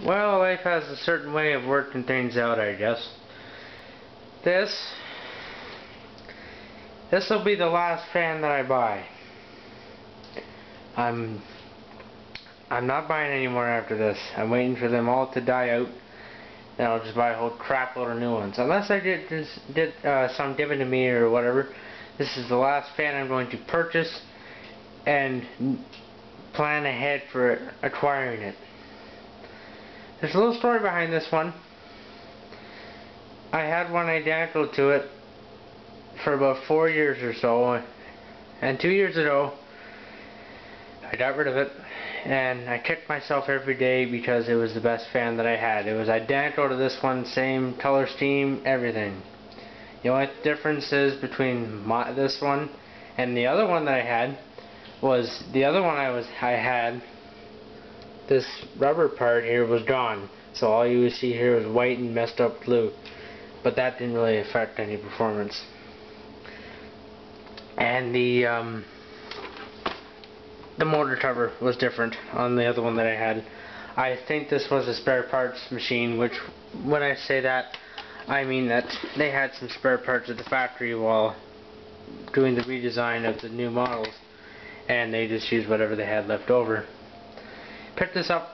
Well, life has a certain way of working things out, I guess. This will be the last fan that I buy. I'm not buying any more after this. I'm waiting for them all to die out. Then I'll just buy a whole crap load of new ones. Unless I did some given to me or whatever. This is the last fan I'm going to purchase and plan ahead for acquiring it. There's a little story behind this one. I had one identical to it for about 4 years or so, and 2 years ago I got rid of it, and I kicked myself every day because it was the best fan that I had. It was identical to this one, same color scheme, everything. The only difference is between this one and the other one that I had was the other one I had, this rubber part here was gone, so all you would see here was white and messed up glue, but that didn't really affect any performance. And the motor cover was different on the other one that I had. I think this was a spare parts machine, which when I say that, I mean that they had some spare parts at the factory while doing the redesign of the new models, and they just used whatever they had left over. Picked this up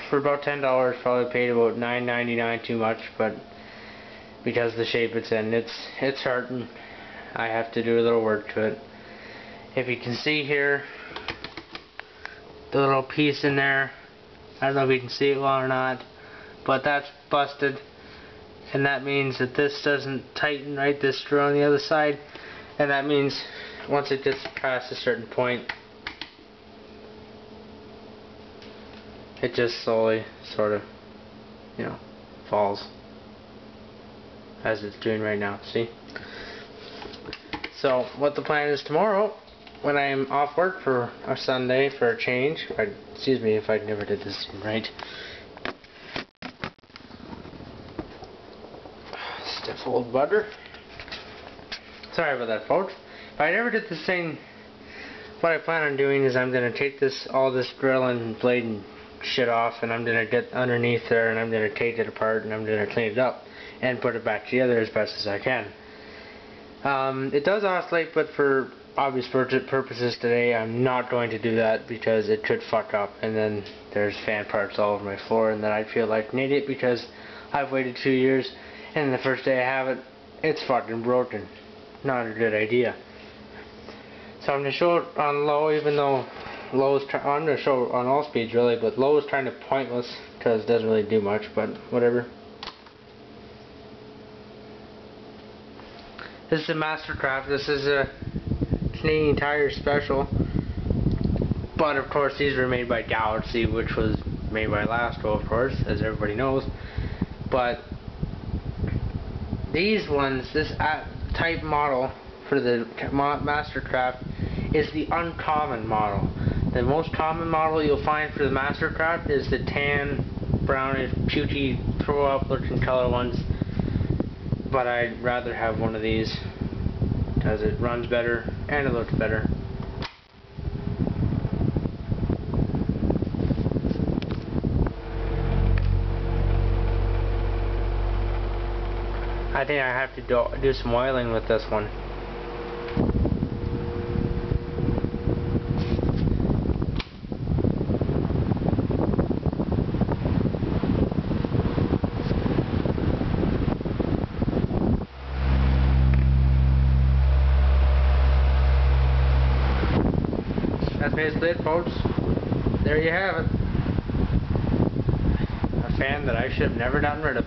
for about $10, probably paid about $9.99 too much, but because of the shape it's in, it's hurting. I have to do a little work to it. If you can see here, the little piece in there, I don't know if you can see it well or not, but that's busted, and that means that this doesn't tighten right, this screw on the other side, and that means once it gets past a certain point, it just slowly sort of, falls, as it's doing right now. See? So what the plan is tomorrow, when I'm off work for a Sunday for a change, excuse me if I never did this right. Stiff old butter. Sorry about that, folks. If I never did this thing, what I plan on doing is I'm going to take all this grill and blade and shit off, and I'm going to get underneath there, and I'm going to take it apart, and I'm going to clean it up and put it back together as best as I can. It does oscillate, but for obvious purposes today I'm not going to do that because it could fuck up, and then there's fan parts all over my floor, and then I'd feel like an idiot because I've waited 2 years, and the first day I have it, it's fucking broken. Not a good idea. So I'm going to show it on low, even though low is I'm going to show it on all speeds really, but low is kind of pointless because it doesn't really do much, but whatever. This is a Mastercraft. This is a Canadian Tire Special, but of course these were made by Galaxy, which was made by Lasco, of course, as everybody knows. But these ones, this type model for the Mastercraft is the uncommon model. The most common model you'll find for the Mastercraft is the tan, brownish, putty, throw up looking color ones. But I'd rather have one of these because it runs better and it looks better. I think I have to do some oiling with this one. That's basically it, folks. There you have it. A fan that I should have never gotten rid of.